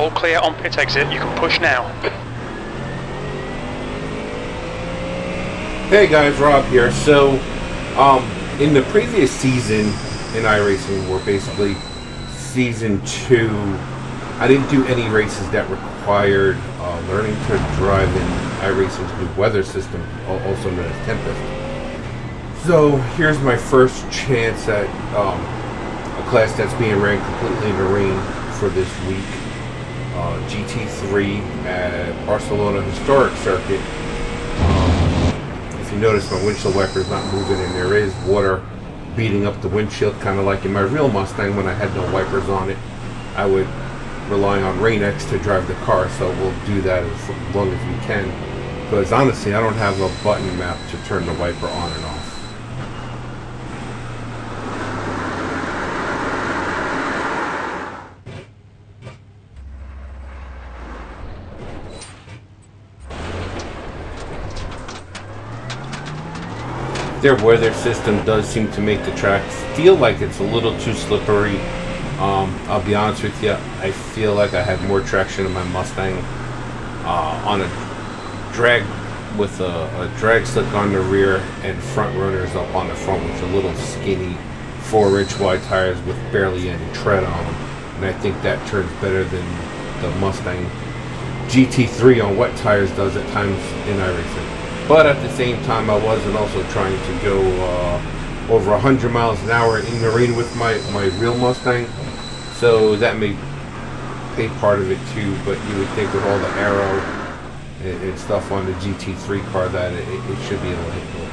All clear on pit exit, you can push now. Hey guys, Rob here. So, in the previous season in iRacing, or basically season 2, I didn't do any races that required learning to drive in iRacing's new weather system, also known as Tempest. So here's my first chance at a class that's being ran completely in the rain for this week. GT3 at Barcelona Historic Circuit. If you notice, my windshield wiper is not moving and there is water beating up the windshield, kind of like in my real Mustang when I had no wipers on it. I would rely on RainX to drive the car, so we'll do that as long as we can. Because honestly, I don't have a button map to turn the wiper on and off. Their weather system does seem to make the track feel like it's a little too slippery. I'll be honest with you, I feel like I had more traction in my Mustang on a drag with a drag slick on the rear and front runners up on the front with a little skinny 4-inch wide tires with barely any tread on them. And I think that turns better than the Mustang GT3 on wet tires does at times in iRacing. But at the same time, I wasn't also trying to go over 100 miles an hour in the rain with my real Mustang. So that may pay part of it too, but you would think with all the aero and stuff on the GT3 car that it should be able to handle it.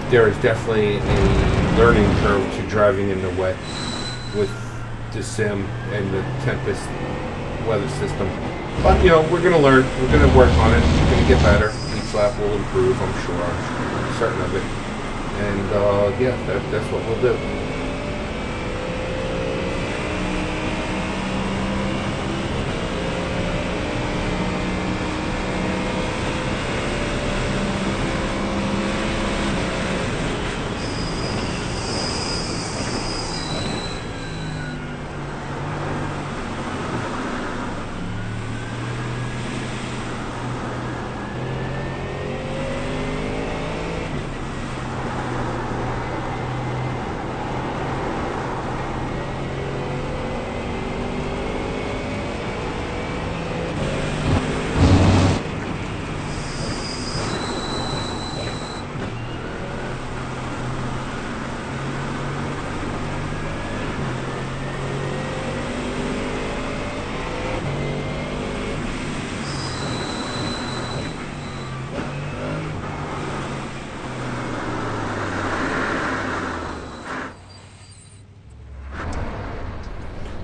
There is definitely a learning curve to driving in the wet with the sim and the Tempest weather system. But, you know, we're going to learn. We're going to work on it. We're going to get better. Each lap will improve, I'm sure. I'm certain of it. And, yeah, that's what we'll do.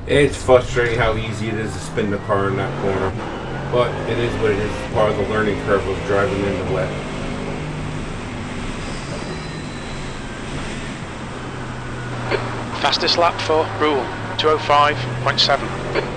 It's frustrating how easy it is to spin the car in that corner, but it is what it is. It's part of the learning curve of driving in the wet. Fastest lap for Rule, 2:05.7.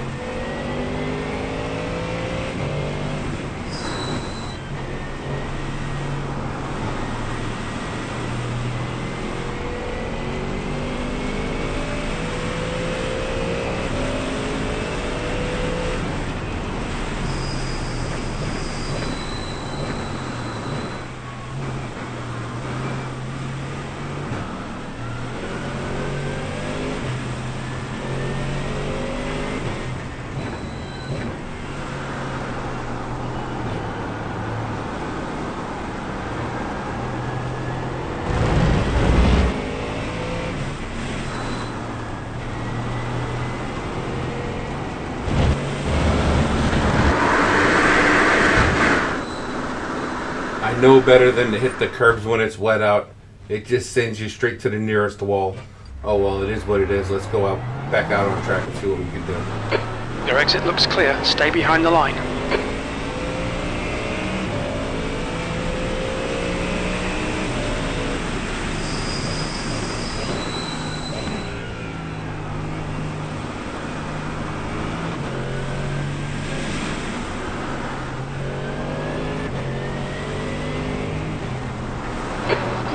No better than to hit the curbs when it's wet out. It just sends you straight to the nearest wall. Oh well, it is what it is. Let's go back out on track and see what we can do. Your exit looks clear. Stay behind the line.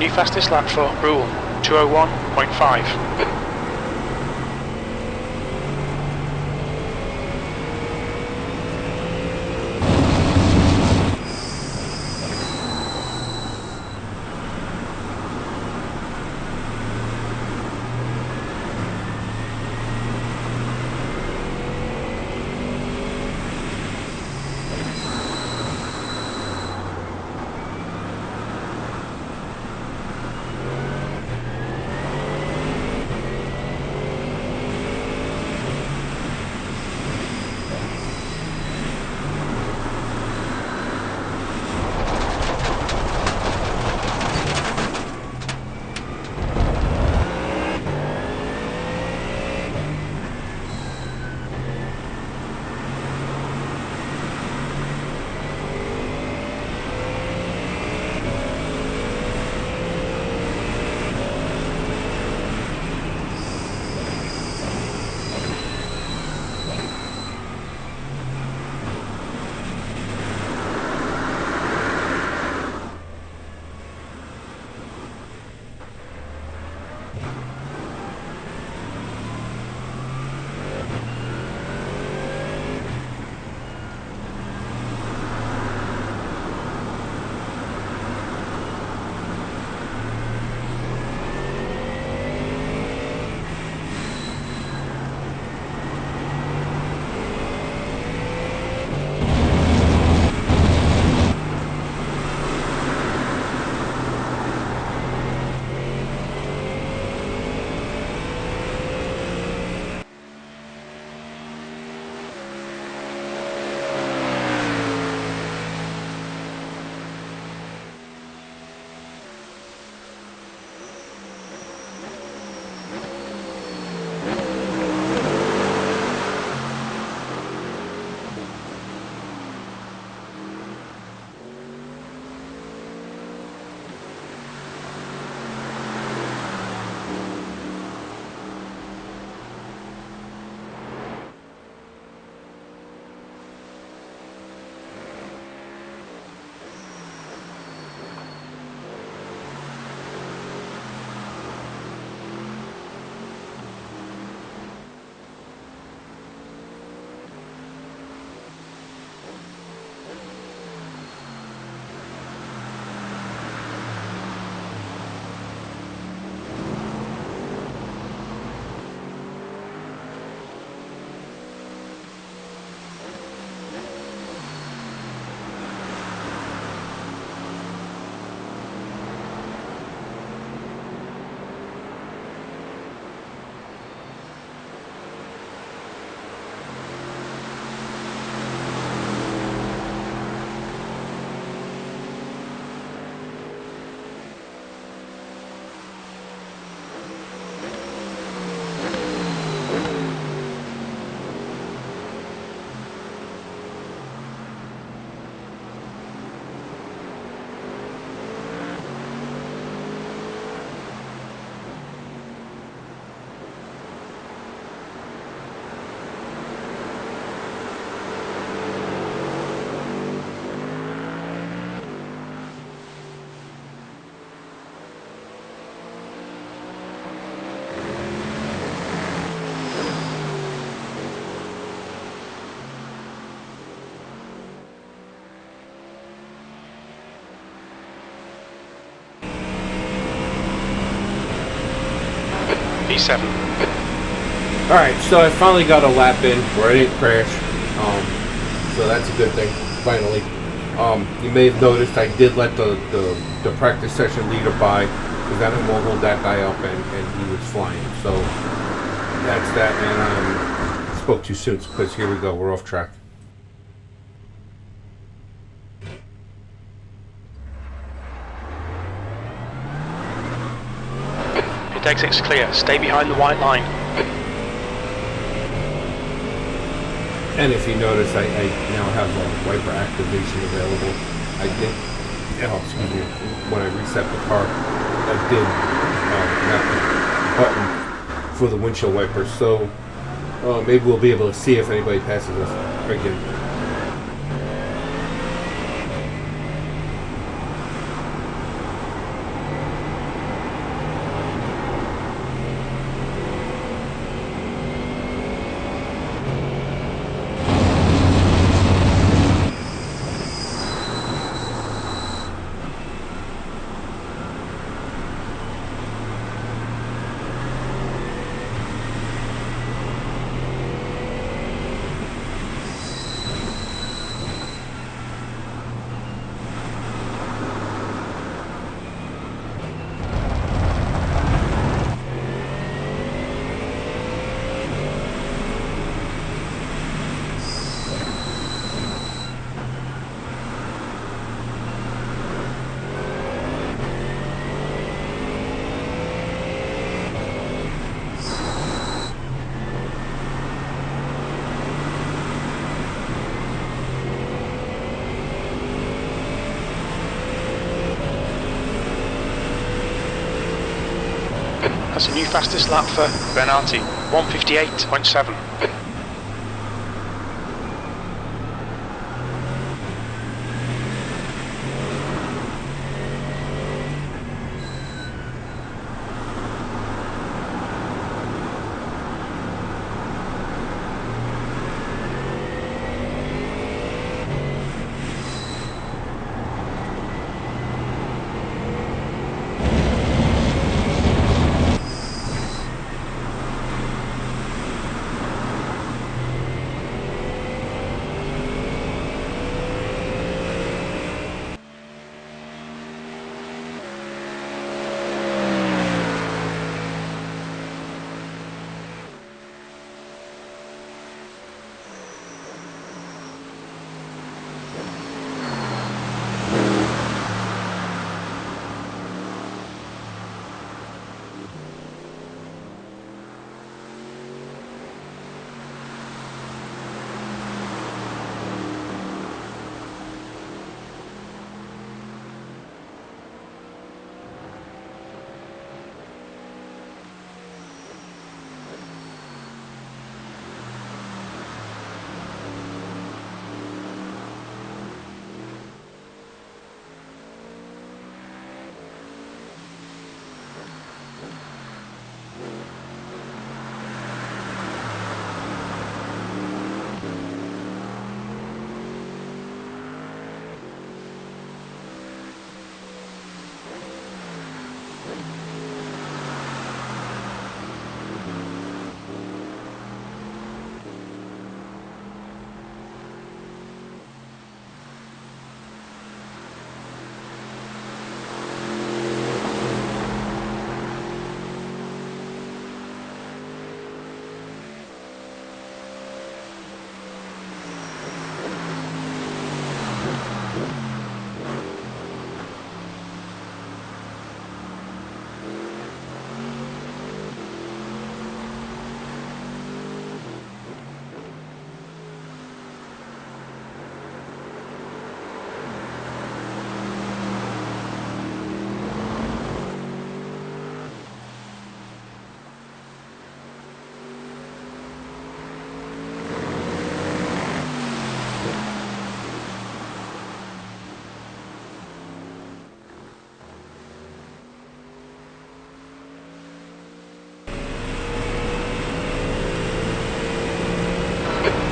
New fastest lap for rule 201.5. P7. Alright, so I finally got a lap in where I didn't crash. So that's a good thing, finally. You may have noticed I did let the practice session leader by, because I didn't want to hold that guy up and he was flying. So that's that, and I spoke too soon because here we go, we're off track. Pit exit's clear, stay behind the white line. And if you notice, I now have a wiper activation available. I did, excuse me, when I reset the car, I did map the button for the windshield wipers. So maybe we'll be able to see if anybody passes us again. That's a new fastest lap for Bernardi, 1:58.7.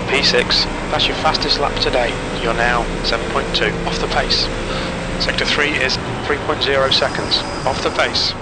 P6, that's your fastest lap today. You're now 7.2 off the pace. Sector 3 is 3.0 seconds off the pace.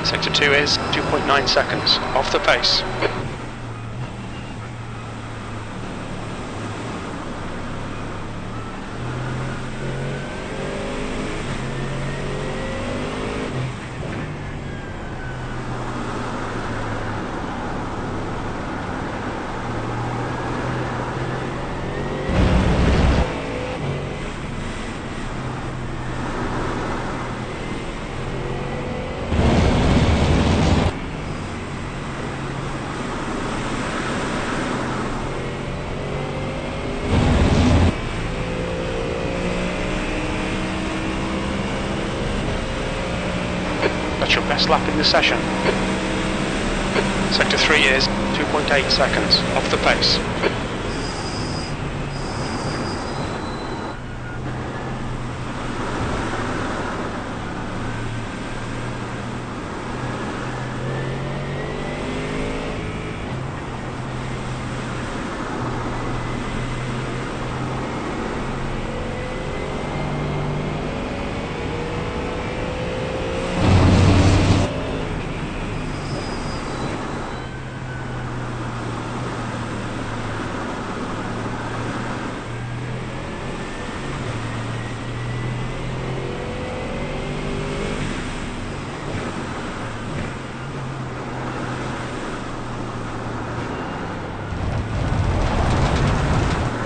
Sector 2 is 2.9 seconds off the pace. That's your best lap in the session. Sector 3 is 2.8 seconds off the pace.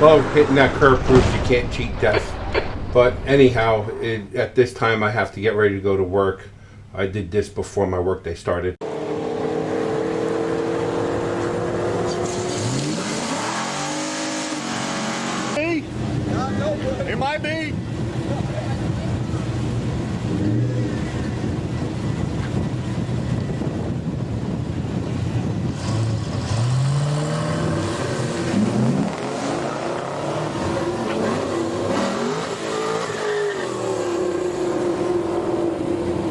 Well, hitting that curve proves you can't cheat death. But anyhow, at this time I have to get ready to go to work. I did this before my workday started. It might be.